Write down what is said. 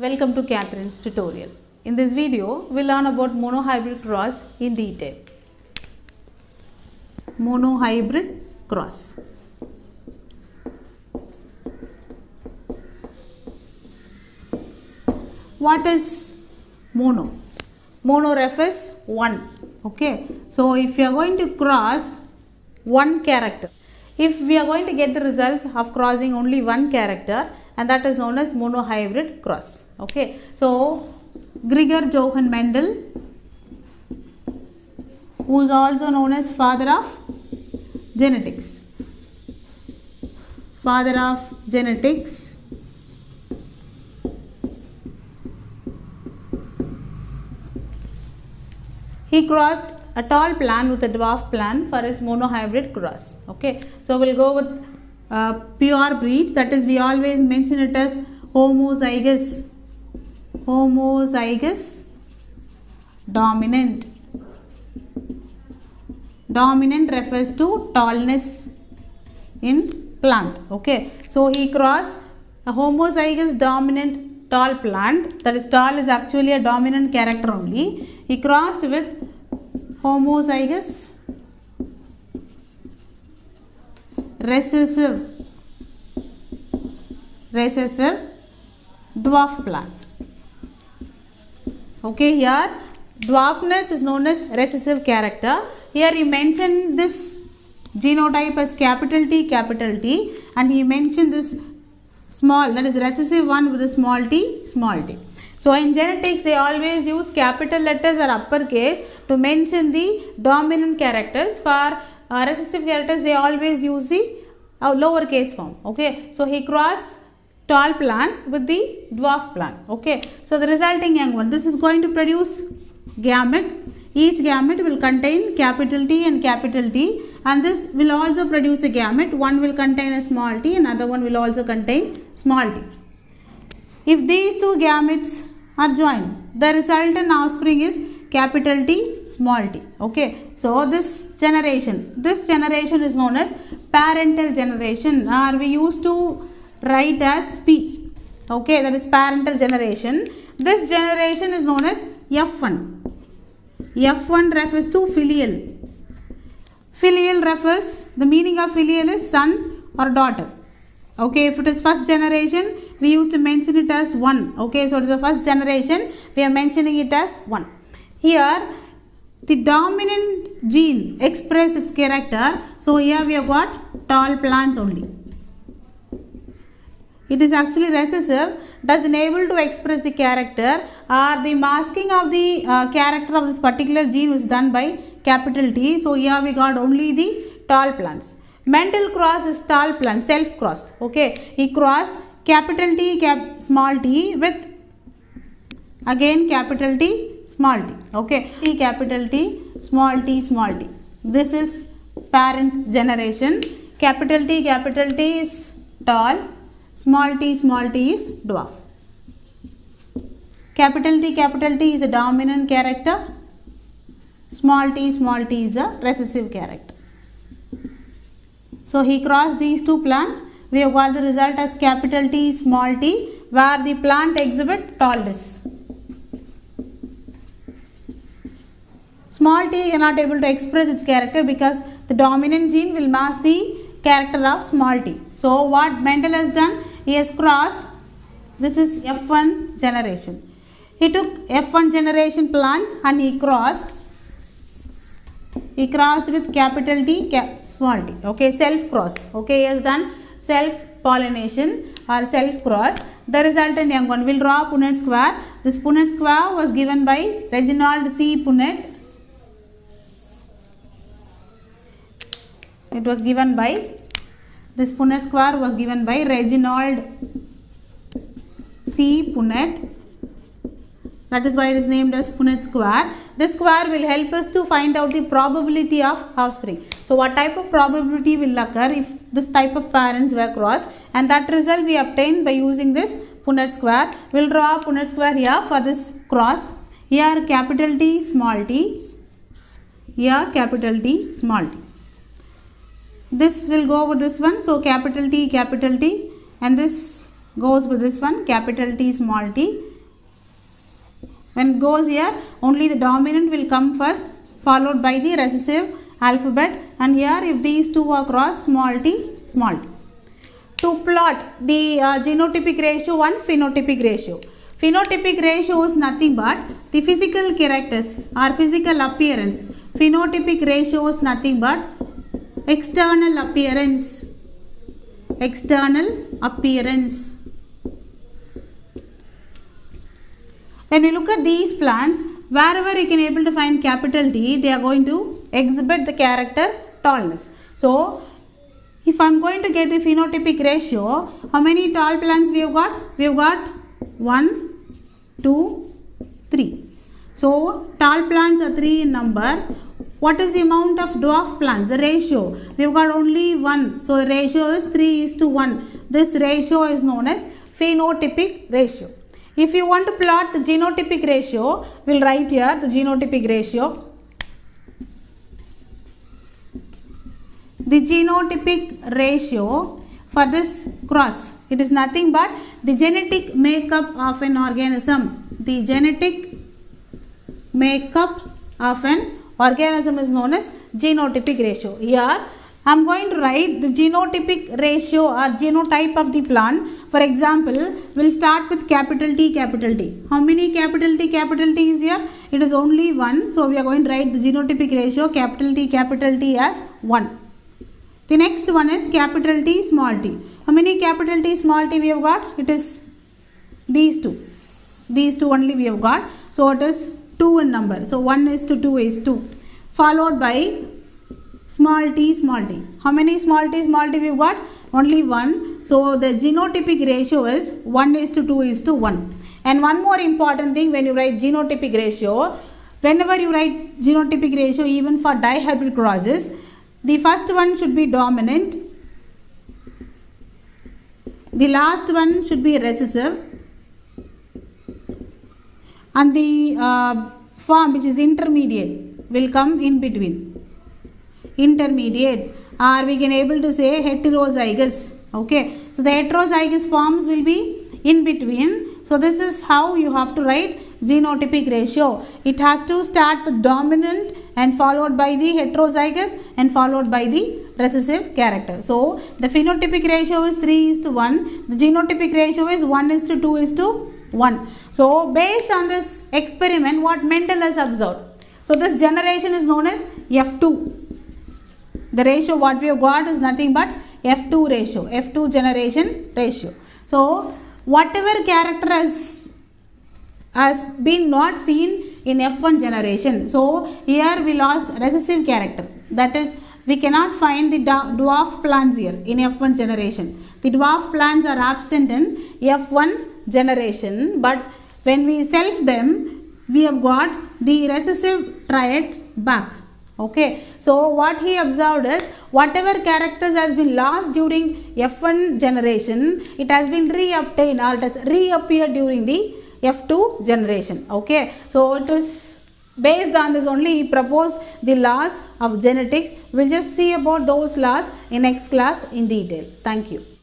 Welcome to Catherine's tutorial. In this video, we'll learn about monohybrid cross in detail. Monohybrid cross. What is mono? Mono refers one. Okay. So if you are going to cross one character, if we are going to get the results of crossing only one character, and that is known as monohybrid cross. Okay. So Gregor Johann Mendel, who is also known as father of genetics. Father of genetics. He crossed a tall plant with a dwarf plant for his monohybrid cross. Okay. So we'll go with pure breeds, that is we always mention it as homozygous. Homozygous dominant. Dominant refers to tallness in plant. Okay. So he crossed a homozygous dominant tall plant, that is tall is actually a dominant character only. He crossed with homozygous recessive dwarf plant. Okay, here dwarfness is known as recessive character. Here he mentioned this genotype as capital T, and he mentioned this small, that is recessive one with a small t. So in genetics they always use capital letters or uppercase to mention the dominant characters. For recessive characters they always use the lowercase form. Okay. So he crossed tall plant with the dwarf plant. Okay. So the resulting young one, this is going to produce gamete. Each gamete will contain capital T and capital T, and this will also produce a gamete. One will contain a small t, another one will also contain small t. If these two gametes are joined, the resultant offspring is capital T, small t. Okay. So this generation is known as parental generation, or we used to write as P. Okay, that is parental generation. This generation is known as F1. F1 refers to filial. Filial refers, the meaning of filial is son or daughter. Okay, if it is first generation, we used to mention it as 1. Okay, so it is the first generation, we are mentioning it as 1. Here, the dominant gene express its character. So here we have got tall plants only. It is actually recessive, does enable to express the character, or the masking of the character of this particular gene was done by capital T. So here we got only the tall plants. Mendel cross is tall plant, self crossed. Okay, he crossed capital T, small t with again capital T, small t. Okay, T capital T, small t. This is parent generation. Capital T is tall. Small t is dwarf. Capital T is a dominant character. Small t is a recessive character. So he crossed these two plants. We have got the result as capital T, small t, where the plant exhibit tallness. Small t is not able to express its character because the dominant gene will mask the character of small t. So what Mendel has done, he has crossed, this is F1 generation. He took F1 generation plants and he crossed with capital T, small t. Okay, self cross. Okay, he has done self pollination or self cross. The resultant young one will draw Punnett square. This Punnett square was given by Reginald C. Punnett. It was given by, this Punnett square was given by Reginald C. Punnett. That is why it is named as Punnett square. This square will help us to find out the probability of offspring. So what type of probability will occur if this type of parents were crossed, and that result we obtain by using this Punnett square. We will draw Punnett square here for this cross. Here capital T, small t. Here capital T, small t. This will go with this one, so capital T, and this goes with this one, capital T, small t. When it goes here, only the dominant will come first, followed by the recessive alphabet, and here if these two are crossed, small t, small t. To plot the genotypic ratio and phenotypic ratio. Phenotypic ratio is nothing but the physical characters or physical appearance. Phenotypic ratio is nothing but external appearance. External appearance. When we look at these plants, wherever you can able to find capital T, they are going to exhibit the character tallness. So, if I am going to get the phenotypic ratio, how many tall plants we have got? We have got 1, 2, 3. So, tall plants are 3 in number. What is the amount of dwarf plants? The ratio. We have got only 1. So, the ratio is 3:1. This ratio is known as phenotypic ratio. If you want to plot the genotypic ratio, we will write here the genotypic ratio. The genotypic ratio for this cross, it is nothing but the genetic makeup of an organism. The genetic makeup of an organism is known as genotypic ratio. Here I am going to write the genotypic ratio or genotype of the plant. For example, we will start with capital T, capital T. How many capital T is here? It is only 1. So, we are going to write the genotypic ratio capital T as 1. The next one is capital T, small t. How many capital T, small t we have got? It is these two. These two only we have got. So, it is 2 in number. So, 1:2 is 2. Followed by small t, small t. How many small t we have got? Only 1. So, the genotypic ratio is 1:2:1. And one more important thing when you write genotypic ratio, whenever you write genotypic ratio even for dihybrid crosses, the first one should be dominant, the last one should be recessive, and the form which is intermediate will come in between. Intermediate, or we can able to say heterozygous. Okay, so the heterozygous forms will be in between. So this is how you have to write genotypic ratio. It has to start with dominant and followed by the heterozygous and followed by the recessive character. So the phenotypic ratio is 3:1. The genotypic ratio is 1:2:1. So based on this experiment, what Mendel has observed. So this generation is known as F2. The ratio what we have got is nothing but F2 ratio, F2 generation ratio. So whatever character has been not seen in F1 generation. So here we lost recessive character. That is, we cannot find the dwarf plants here in F1 generation. The dwarf plants are absent in F1 generation, but when we self them, we have got the recessive triad back. Okay, so what he observed is whatever characters has been lost during F1 generation, it has been reobtained or it has reappeared during the F2 generation. Okay, so it is based on this only he proposed the laws of genetics. We will just see about those laws in next class in detail. Thank you.